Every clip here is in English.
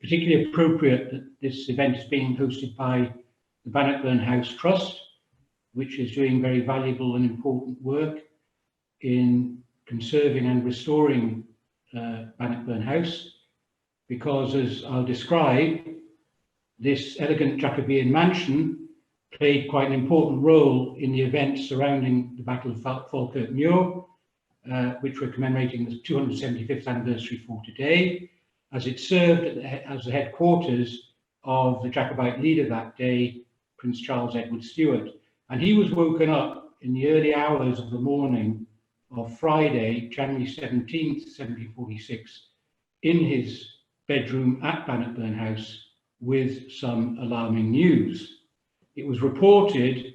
particularly appropriate that this event is being hosted by the Bannockburn House Trust, which is doing very valuable and important work in conserving and restoring Bannockburn House, because, as I'll describe, this elegant Jacobean mansion played quite an important role in the events surrounding the Battle of Falkirk Muir, which we're commemorating the 275th anniversary for today, as it served as the headquarters of the Jacobite leader that day, Prince Charles Edward Stuart. And he was woken up in the early hours of the morning of Friday, January 17th, 1746, in his bedroom at Bannockburn House with some alarming news. It was reported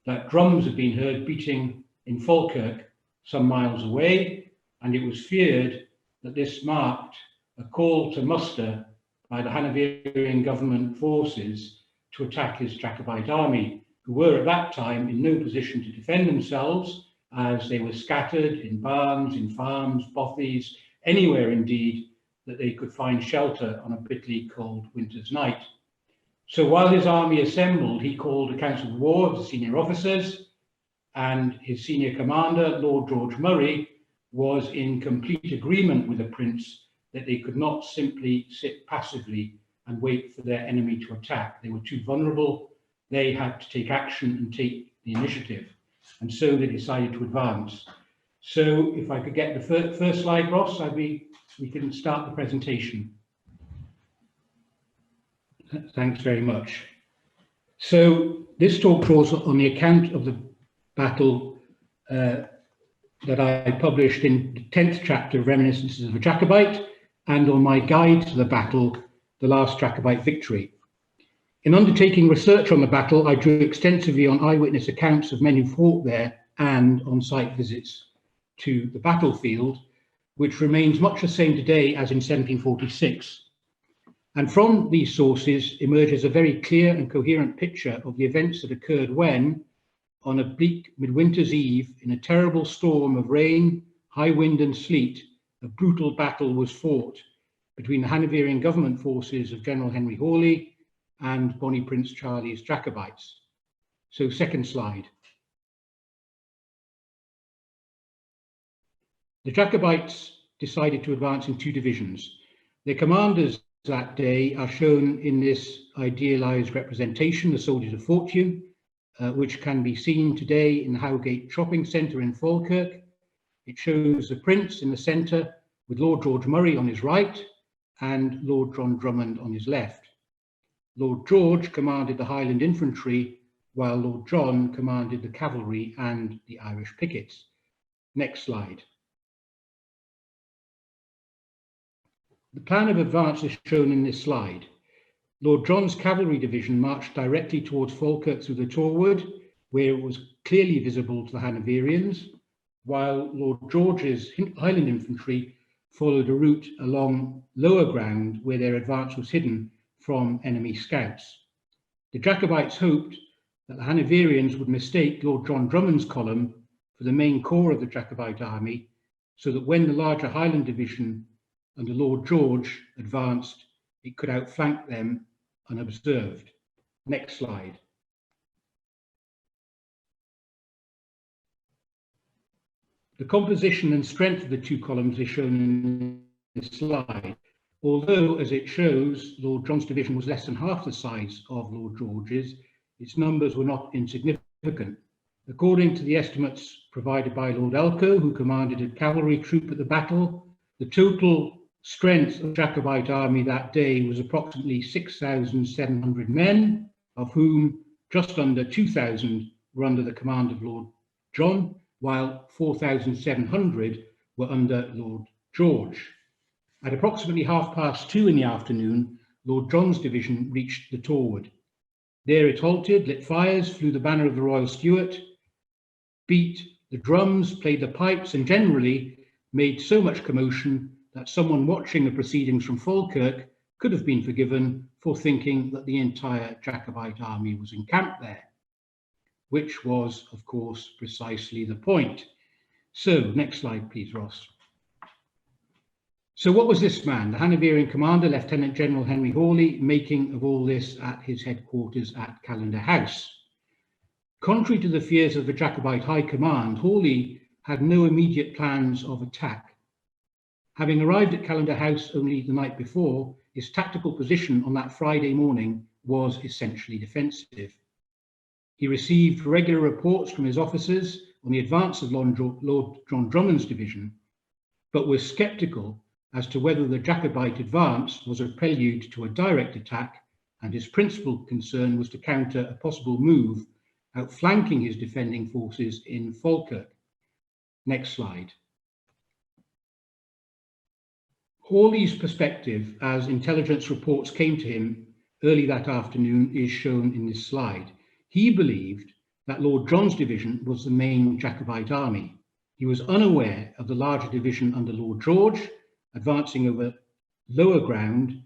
that drums had been heard beating in Falkirk some miles away, and it was feared that this marked a call to muster by the Hanoverian government forces to attack his Jacobite army, who were at that time in no position to defend themselves, as they were scattered in barns, in farms, bothies, anywhere indeed that they could find shelter on a bitterly cold winter's night. So while his army assembled, he called a council of war of the senior officers, and his senior commander, Lord George Murray, was in complete agreement with the prince that they could not simply sit passively and wait for their enemy to attack. They were too vulnerable. They had to take action and take the initiative. And so they decided to advance. So if I could get the first slide, Ross, we can start the presentation. Thanks very much. So this talk draws on the account of the battle that I published in the 10th chapter of Reminiscences of a Jacobite, and on my guide to the battle, The Last Jacobite Victory. In undertaking research on the battle, I drew extensively on eyewitness accounts of men who fought there and on site visits to the battlefield, which remains much the same today as in 1746. And from these sources emerges a very clear and coherent picture of the events that occurred when, on a bleak midwinter's eve, in a terrible storm of rain, high wind and sleet, a brutal battle was fought between the Hanoverian government forces of General Henry Hawley and Bonnie Prince Charlie's Jacobites. So second slide. The Jacobites decided to advance in two divisions. Their commanders that day are shown in this idealized representation, the soldiers of fortune, which can be seen today in the Howgate Shopping Centre in Falkirk. It shows the Prince in the centre with Lord George Murray on his right and Lord John Drummond on his left. Lord George commanded the Highland Infantry, while Lord John commanded the cavalry and the Irish pickets. Next slide. The plan of advance is shown in this slide. Lord John's cavalry division marched directly towards Falkirk through the Torwood, where it was clearly visible to the Hanoverians, while Lord George's Highland Infantry followed a route along lower ground where their advance was hidden from enemy scouts. The Jacobites hoped that the Hanoverians would mistake Lord John Drummond's column for the main corps of the Jacobite army, so that when the larger Highland division under Lord George advanced, it could outflank them unobserved. Next slide. The composition and strength of the two columns is shown in this slide. Although, as it shows, Lord John's division was less than half the size of Lord George's, its numbers were not insignificant. According to the estimates provided by Lord Elcho, who commanded a cavalry troop at the battle, the total strength of the Jacobite army that day was approximately 6,700 men, of whom just under 2,000 were under the command of Lord John, while 4,700 were under Lord George. At approximately 2:30 in the afternoon, Lord John's division reached the Torwood. There it halted, lit fires, flew the banner of the Royal Stuart, beat the drums, played the pipes, and generally made so much commotion that someone watching the proceedings from Falkirk could have been forgiven for thinking that the entire Jacobite army was encamped there, which was, of course, precisely the point. So, next slide, please, Ross. So what was this man, the Hanoverian commander, Lieutenant General Henry Hawley, making of all this at his headquarters at Callendar House? Contrary to the fears of the Jacobite High Command, Hawley had no immediate plans of attack. Having arrived at Callendar House only the night before, his tactical position on that Friday morning was essentially defensive. He received regular reports from his officers on the advance of Lord John Drummond's division, but was sceptical as to whether the Jacobite advance was a prelude to a direct attack, and his principal concern was to counter a possible move outflanking his defending forces in Falkirk. Next slide. Hawley's perspective as intelligence reports came to him early that afternoon is shown in this slide. He believed that Lord John's division was the main Jacobite army. He was unaware of the larger division under Lord George, advancing over lower ground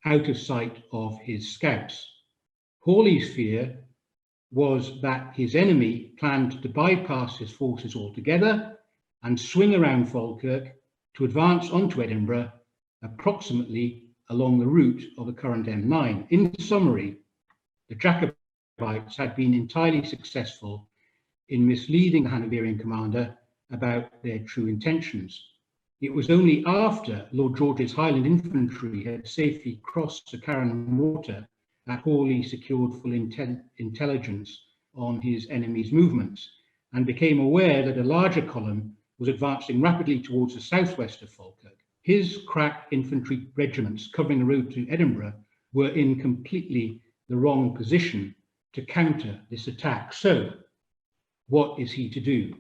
out of sight of his scouts. Hawley's fear was that his enemy planned to bypass his forces altogether and swing around Falkirk to advance onto Edinburgh, approximately along the route of the current M9. In summary, the Jacobites had been entirely successful in misleading the Hanoverian commander about their true intentions. It was only after Lord George's Highland infantry had safely crossed the Carron Water that Hawley secured full intelligence on his enemy's movements and became aware that a larger column was advancing rapidly towards the southwest of Falkirk. His crack infantry regiments covering the road to Edinburgh were in completely the wrong position to counter this attack. So, what is he to do?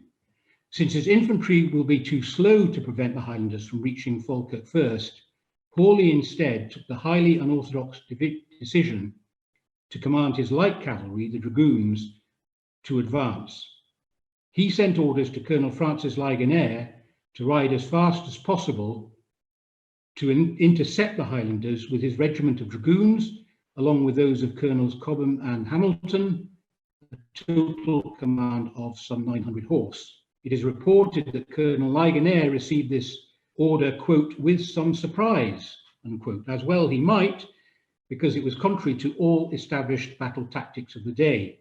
Since his infantry will be too slow to prevent the Highlanders from reaching Falkirk first, Hawley instead took the highly unorthodox decision to command his light cavalry, the dragoons, to advance. He sent orders to Colonel Francis Ligonier to ride as fast as possible to intercept the Highlanders with his regiment of dragoons, along with those of Colonels Cobham and Hamilton, a total command of some 900 horse. It is reported that Colonel Ligonier received this order, quote, with some surprise, unquote, as well he might, because it was contrary to all established battle tactics of the day.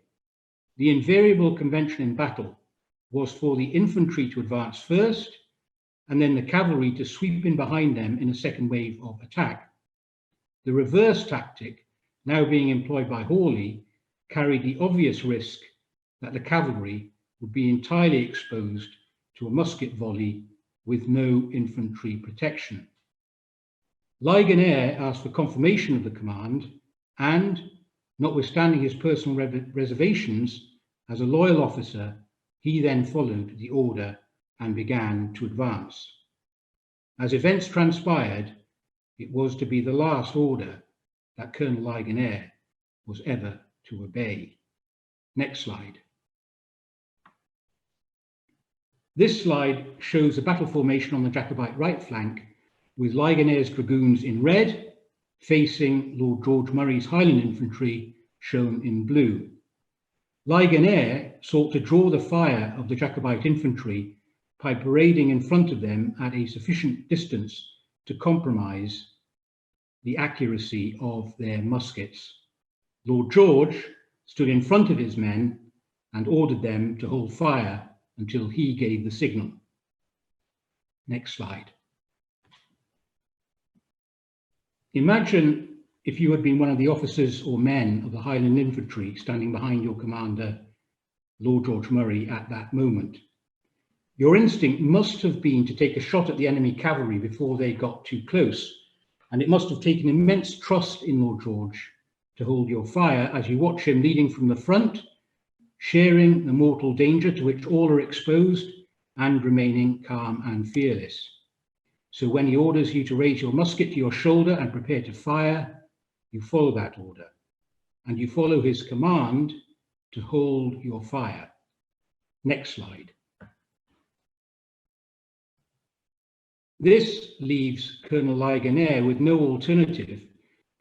The invariable convention in battle was for the infantry to advance first, and then the cavalry to sweep in behind them in a second wave of attack. The reverse tactic, now being employed by Hawley, carried the obvious risk that the cavalry would be entirely exposed to a musket volley with no infantry protection. Ligonier asked for confirmation of the command, and, notwithstanding his personal reservations, as a loyal officer, he then followed the order and began to advance. As events transpired, it was to be the last order that Colonel Ligonier was ever to obey. Next slide. This slide shows the battle formation on the Jacobite right flank, with Ligonier's dragoons in red, facing Lord George Murray's Highland infantry, shown in blue. Ligonier sought to draw the fire of the Jacobite infantry by parading in front of them at a sufficient distance to compromise the accuracy of their muskets. Lord George stood in front of his men and ordered them to hold fire until he gave the signal. Next slide. Imagine if you had been one of the officers or men of the Highland infantry standing behind your commander, Lord George Murray, at that moment. Your instinct must have been to take a shot at the enemy cavalry before they got too close, and it must have taken immense trust in Lord George to hold your fire as you watch him leading from the front, sharing the mortal danger to which all are exposed, and remaining calm and fearless. So when he orders you to raise your musket to your shoulder and prepare to fire, you follow that order, and you follow his command to hold your fire. Next slide. This leaves Colonel Ligonier with no alternative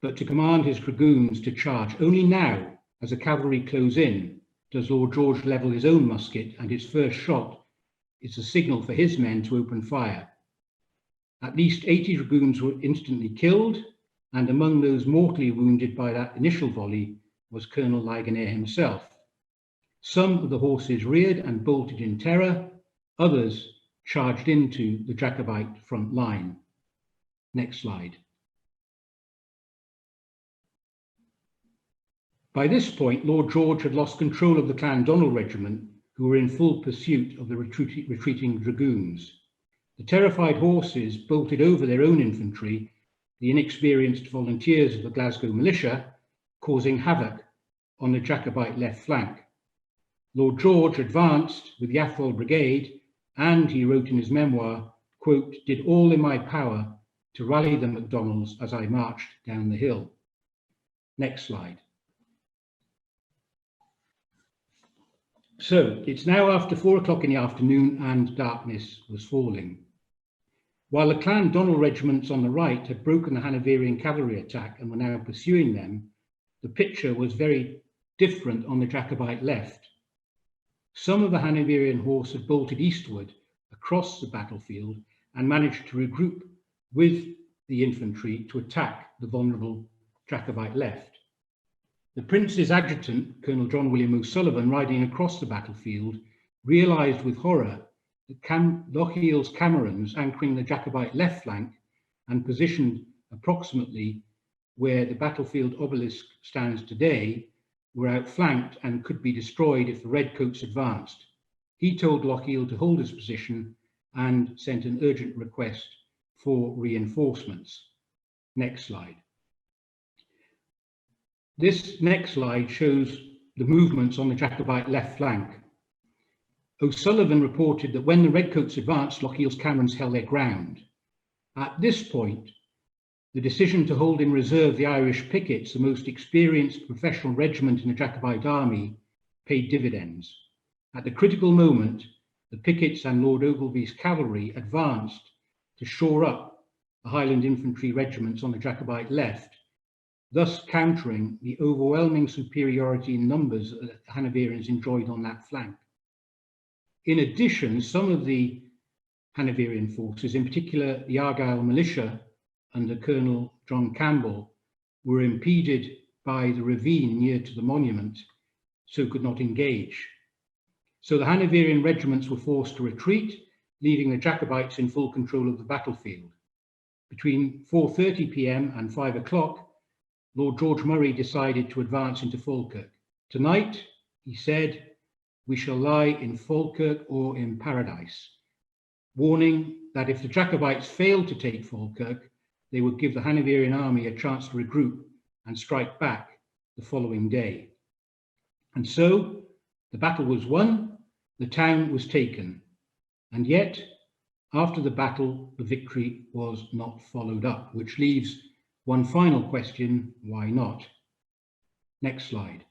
but to command his dragoons to charge. Only now, as the cavalry close in, does Lord George level his own musket, and his first shot is a signal for his men to open fire. At least 80 dragoons were instantly killed, and among those mortally wounded by that initial volley was Colonel Ligonier himself. Some of the horses reared and bolted in terror, others charged into the Jacobite front line. Next slide. By this point, Lord George had lost control of the Clandonald regiment, who were in full pursuit of the retreating dragoons. The terrified horses bolted over their own infantry, the inexperienced volunteers of the Glasgow militia, causing havoc on the Jacobite left flank. Lord George advanced with the Athol Brigade, and he wrote in his memoir, quote, "did all in my power to rally the MacDonalds as I marched down the hill." Next slide. So it's now after 4 o'clock in the afternoon and darkness was falling. While the Clandonald regiments on the right had broken the Hanoverian cavalry attack and were now pursuing them, the picture was very different on the Jacobite left. Some of the Hanoverian horse had bolted eastward across the battlefield and managed to regroup with the infantry to attack the vulnerable Jacobite left. The Prince's adjutant, Colonel John William O'Sullivan, riding across the battlefield, realised with horror that Lochiel's Camerons, anchoring the Jacobite left flank and positioned approximately where the battlefield obelisk stands today, were outflanked and could be destroyed if the redcoats advanced. He told Lochiel to hold his position and sent an urgent request for reinforcements. Next slide. This next slide shows the movements on the Jacobite left flank. O'Sullivan reported that when the redcoats advanced, Lochiel's Camerons held their ground. At this point, the decision to hold in reserve the Irish pickets, the most experienced professional regiment in the Jacobite army, paid dividends. At the critical moment, the pickets and Lord Ogilvy's cavalry advanced to shore up the Highland infantry regiments on the Jacobite left, thus countering the overwhelming superiority in numbers that the Hanoverians enjoyed on that flank. In addition, some of the Hanoverian forces, in particular the Argyll militia under Colonel John Campbell, were impeded by the ravine near to the monument, so could not engage. So the Hanoverian regiments were forced to retreat, leaving the Jacobites in full control of the battlefield. Between 4:30 p.m. and 5 o'clock, Lord George Murray decided to advance into Falkirk. "Tonight," he said, "we shall lie in Falkirk or in paradise," warning that if the Jacobites failed to take Falkirk, they would give the Hanoverian army a chance to regroup and strike back the following day. And so the battle was won, the town was taken, and yet after the battle, the victory was not followed up, which leaves one final question: why not? Next slide.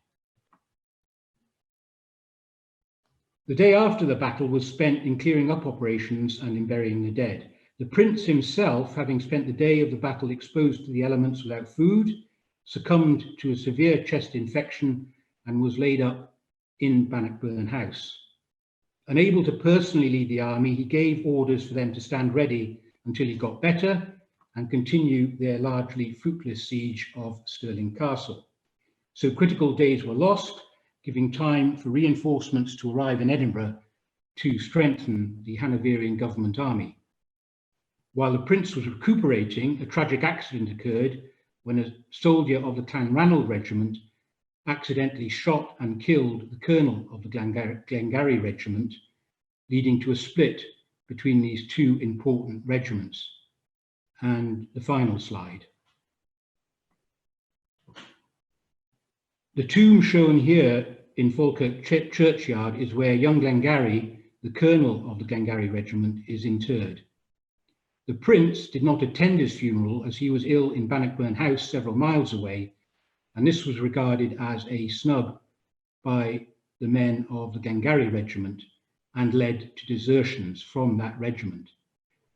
The day after the battle was spent in clearing up operations and in burying the dead. The Prince himself, having spent the day of the battle exposed to the elements without food, succumbed to a severe chest infection and was laid up in Bannockburn House. Unable to personally lead the army, he gave orders for them to stand ready until he got better and continue their largely fruitless siege of Stirling Castle. So critical days were lost, giving time for reinforcements to arrive in Edinburgh to strengthen the Hanoverian government army. While the Prince was recuperating, a tragic accident occurred when a soldier of the Clanranald regiment accidentally shot and killed the colonel of the Glengarry regiment, leading to a split between these two important regiments. And the final slide. The tomb shown here in Falkirk churchyard is where young Glengarry, the colonel of the Glengarry regiment, is interred. The Prince did not attend his funeral as he was ill in Bannockburn House several miles away, and this was regarded as a snub by the men of the Glengarry regiment and led to desertions from that regiment.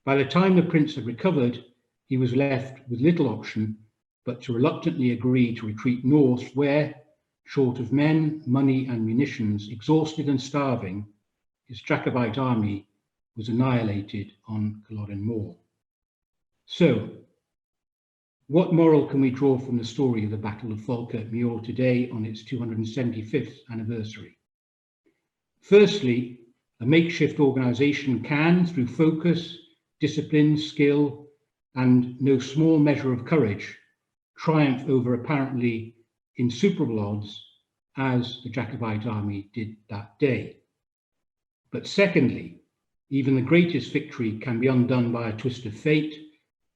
By the time the Prince had recovered, he was left with little option but to reluctantly agree to retreat north where, short of men, money and munitions, exhausted and starving, his Jacobite army was annihilated on Culloden Moor. So, what moral can we draw from the story of the Battle of Falkirk Muir today on its 275th anniversary? Firstly, a makeshift organisation can, through focus, discipline, skill, and no small measure of courage, triumph over apparently insuperable odds, as the Jacobite army did that day. But secondly, even the greatest victory can be undone by a twist of fate,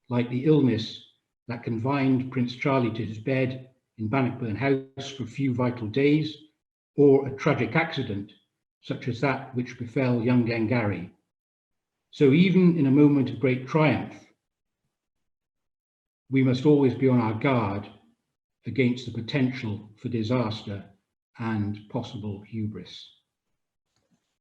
like the illness that confined Prince Charlie to his bed in Bannockburn House for a few vital days, or a tragic accident, such as that which befell young Glengarry. So even in a moment of great triumph, we must always be on our guard against the potential for disaster and possible hubris.